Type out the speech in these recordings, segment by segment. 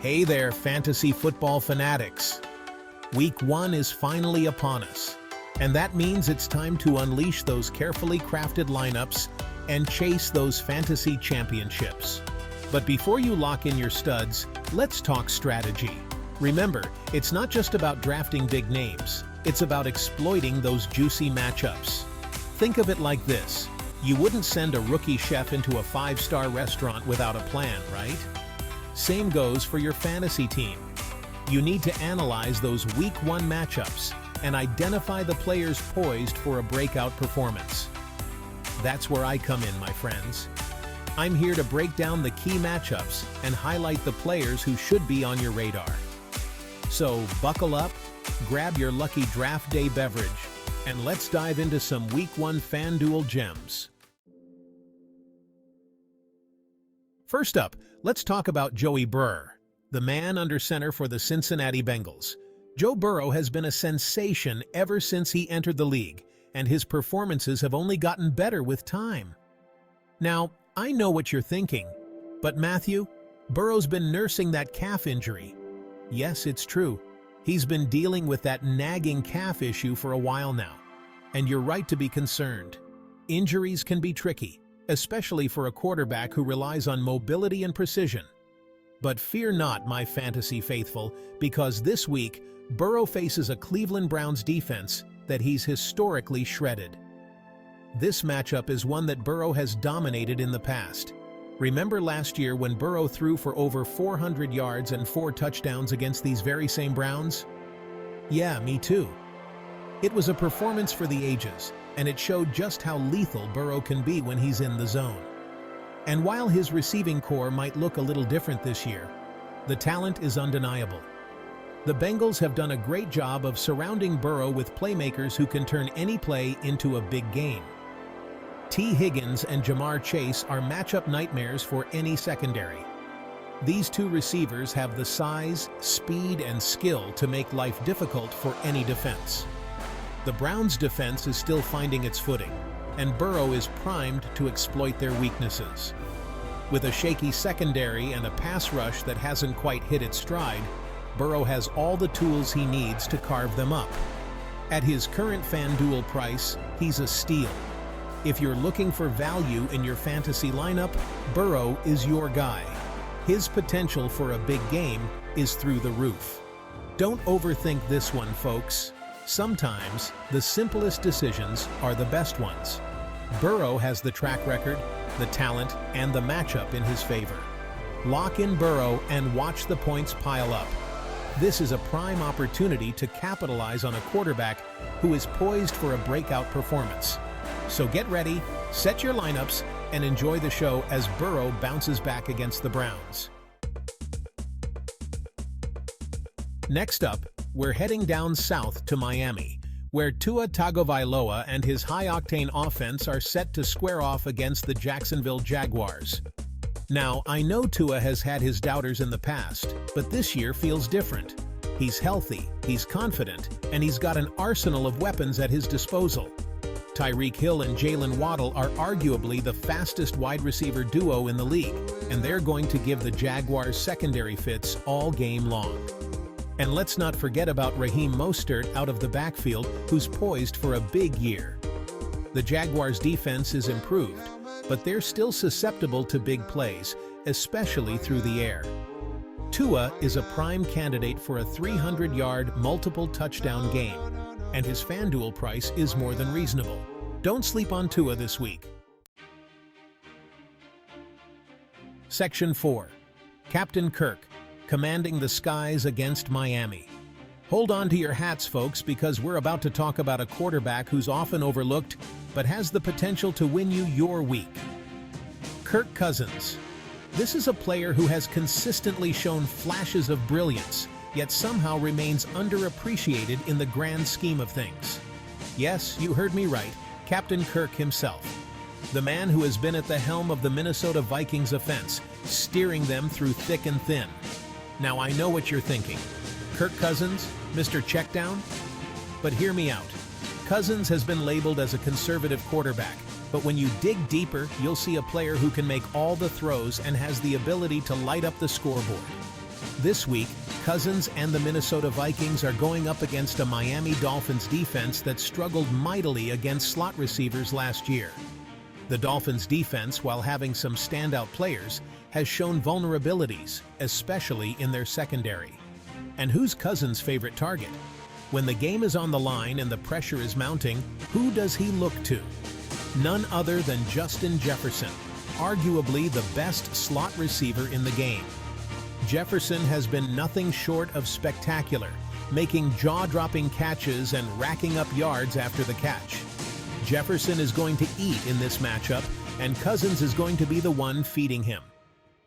Hey there, fantasy football fanatics. Week 1 is finally upon us, and that means it's time to unleash those carefully crafted lineups and chase those fantasy championships. But before you lock in your studs, let's talk strategy. Remember, it's not just about drafting big names, it's about exploiting those juicy matchups. Think of it like this. You wouldn't send a rookie chef into a 5-star restaurant without a plan, right? Same goes for your fantasy team. You need to analyze those Week 1 matchups and identify the players poised for a breakout performance. That's where I come in, my friends. I'm here to break down the key matchups and highlight the players who should be on your radar. So buckle up, grab your lucky draft day beverage, and let's dive into some Week 1 FanDuel gems. First up, let's talk about Joey Burrow, the man under center for the Cincinnati Bengals. Joe Burrow has been a sensation ever since he entered the league, and his performances have only gotten better with time. Now, I know what you're thinking, but Matthew, Burrow's been nursing that calf injury. Yes, it's true. He's been dealing with that nagging calf issue for a while now, and you're right to be concerned. Injuries can be tricky, especially for a quarterback who relies on mobility and precision. But fear not, my fantasy faithful, because this week, Burrow faces a Cleveland Browns defense that he's historically shredded. This matchup is one that Burrow has dominated in the past. Remember last year when Burrow threw for over 400 yards and 4 touchdowns against these very same Browns? Yeah, me too. It was a performance for the ages, and it showed just how lethal Burrow can be when he's in the zone. And while his receiving core might look a little different this year, the talent is undeniable. The Bengals have done a great job of surrounding Burrow with playmakers who can turn any play into a big game. T. Higgins and Jamar Chase are matchup nightmares for any secondary. These two receivers have the size, speed, and skill to make life difficult for any defense. The Browns' defense is still finding its footing, and Burrow is primed to exploit their weaknesses. With a shaky secondary and a pass rush that hasn't quite hit its stride, Burrow has all the tools he needs to carve them up. At his current FanDuel price, he's a steal. If you're looking for value in your fantasy lineup, Burrow is your guy. His potential for a big game is through the roof. Don't overthink this one, folks. Sometimes, the simplest decisions are the best ones. Burrow has the track record, the talent, and the matchup in his favor. Lock in Burrow and watch the points pile up. This is a prime opportunity to capitalize on a quarterback who is poised for a breakout performance. So get ready, set your lineups, and enjoy the show as Burrow bounces back against the Browns. Next up, we're heading down south to Miami, where Tua Tagovailoa and his high-octane offense are set to square off against the Jacksonville Jaguars. Now, I know Tua has had his doubters in the past, but this year feels different. He's healthy, he's confident, and he's got an arsenal of weapons at his disposal. Tyreek Hill and Jaylen Waddle are arguably the fastest wide receiver duo in the league, and they're going to give the Jaguars secondary fits all game long. And let's not forget about Raheem Mostert out of the backfield, who's poised for a big year. The Jaguars' defense is improved, but they're still susceptible to big plays, especially through the air. Tua is a prime candidate for a 300-yard, multiple-touchdown game, and his FanDuel price is more than reasonable. Don't sleep on Tua this week. Section 4. Captain Kirk, commanding the skies against Miami. Hold on to your hats, folks, because we're about to talk about a quarterback who's often overlooked, but has the potential to win you your week. Kirk Cousins. This is a player who has consistently shown flashes of brilliance, yet somehow remains underappreciated in the grand scheme of things. Yes, you heard me right, Captain Kirk himself. The man who has been at the helm of the Minnesota Vikings offense, steering them through thick and thin. Now I know what you're thinking. Kirk Cousins, Mr. Checkdown? But hear me out. Cousins has been labeled as a conservative quarterback, but when you dig deeper, you'll see a player who can make all the throws and has the ability to light up the scoreboard. This week, Cousins and the Minnesota Vikings are going up against a Miami Dolphins defense that struggled mightily against slot receivers last year. The Dolphins defense, while having some standout players, has shown vulnerabilities, especially in their secondary. And who's Cousins' favorite target? When the game is on the line and the pressure is mounting, who does he look to? None other than Justin Jefferson, arguably the best slot receiver in the game. Jefferson has been nothing short of spectacular, making jaw-dropping catches and racking up yards after the catch. Jefferson is going to eat in this matchup, and Cousins is going to be the one feeding him.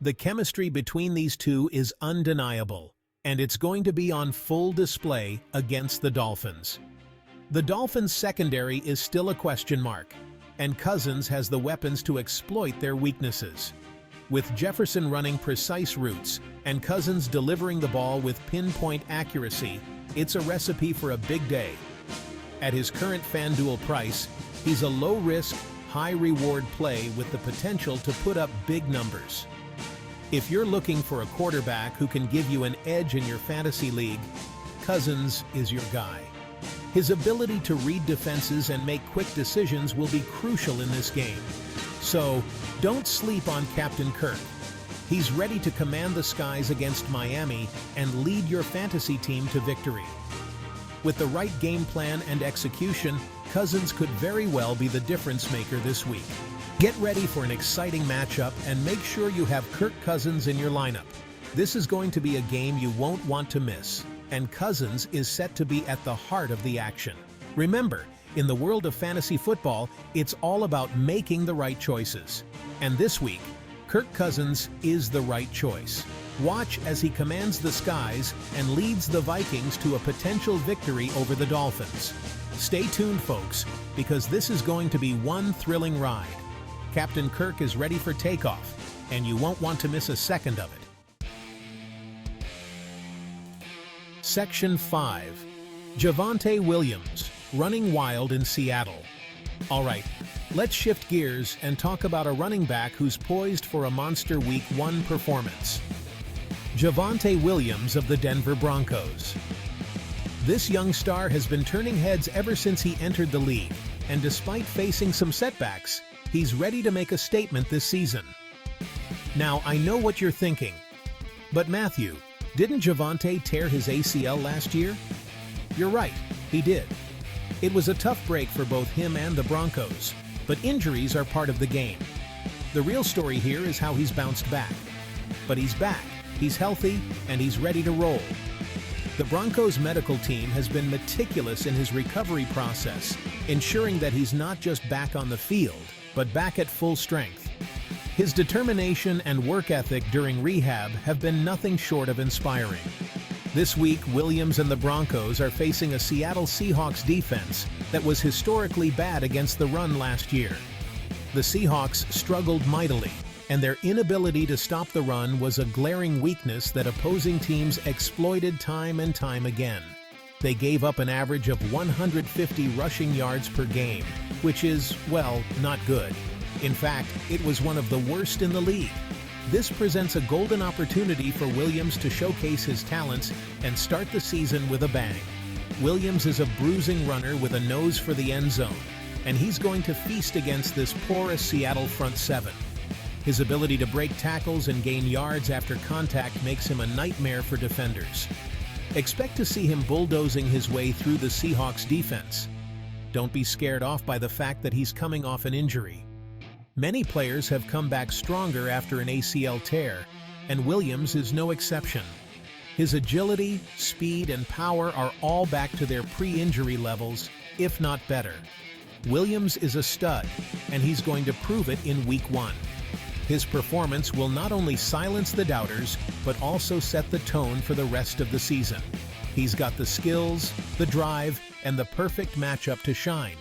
The chemistry between these two is undeniable, and it's going to be on full display against the Dolphins. The Dolphins' secondary is still a question mark, and Cousins has the weapons to exploit their weaknesses. With Jefferson running precise routes and Cousins delivering the ball with pinpoint accuracy, it's a recipe for a big day. At his current FanDuel price, he's a low-risk, high-reward play with the potential to put up big numbers. If you're looking for a quarterback who can give you an edge in your fantasy league, Cousins is your guy. His ability to read defenses and make quick decisions will be crucial in this game. So, don't sleep on Captain Kirk. He's ready to command the skies against Miami and lead your fantasy team to victory. With the right game plan and execution, Cousins could very well be the difference maker this week. Get ready for an exciting matchup and make sure you have Kirk Cousins in your lineup. This is going to be a game you won't want to miss, and Cousins is set to be at the heart of the action. Remember, in the world of fantasy football, it's all about making the right choices. And this week, Kirk Cousins is the right choice. Watch as he commands the skies and leads the Vikings to a potential victory over the Dolphins. Stay tuned, folks, because this is going to be one thrilling ride. Captain Kirk is ready for takeoff, and you won't want to miss a second of it. Section 5. Javonte Williams, running wild in Seattle. All right, let's shift gears and talk about a running back who's poised for a monster Week 1 performance. Javonte Williams of the Denver Broncos. This young star has been turning heads ever since he entered the league, and despite facing some setbacks, he's ready to make a statement this season. Now, I know what you're thinking, but Matthew, didn't Javonte tear his ACL last year? You're right, he did. It was a tough break for both him and the Broncos, but injuries are part of the game. The real story here is how he's bounced back. But he's back, he's healthy, and he's ready to roll. The Broncos medical team has been meticulous in his recovery process, ensuring that he's not just back on the field, but back at full strength. His determination and work ethic during rehab have been nothing short of inspiring. This week, Williams and the Broncos are facing a Seattle Seahawks defense that was historically bad against the run last year. The Seahawks struggled mightily, and their inability to stop the run was a glaring weakness that opposing teams exploited time and time again. They gave up an average of 150 rushing yards per game, which is, well, not good. In fact, it was one of the worst in the league. This presents a golden opportunity for Williams to showcase his talents and start the season with a bang. Williams is a bruising runner with a nose for the end zone, and he's going to feast against this porous Seattle front seven. His ability to break tackles and gain yards after contact makes him a nightmare for defenders. Expect to see him bulldozing his way through the Seahawks defense. Don't be scared off by the fact that he's coming off an injury. Many players have come back stronger after an ACL tear, and Williams is no exception. His agility, speed, and power are all back to their pre-injury levels, if not better. Williams is a stud, and he's going to prove it in Week 1. His performance will not only silence the doubters, but also set the tone for the rest of the season. He's got the skills, the drive, and the perfect matchup to shine.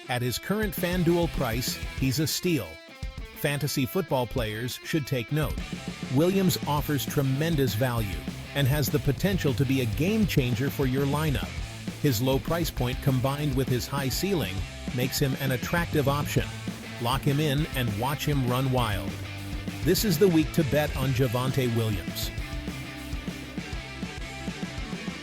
At his current FanDuel price, he's a steal. Fantasy football players should take note. Williams offers tremendous value and has the potential to be a game changer for your lineup. His low price point combined with his high ceiling makes him an attractive option. Lock him in and watch him run wild. This is the week to bet on Javonte Williams.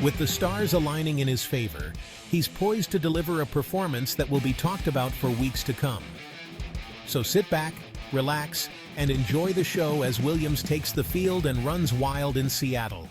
With the stars aligning in his favor, he's poised to deliver a performance that will be talked about for weeks to come. So sit back, relax, and enjoy the show as Williams takes the field and runs wild in Seattle.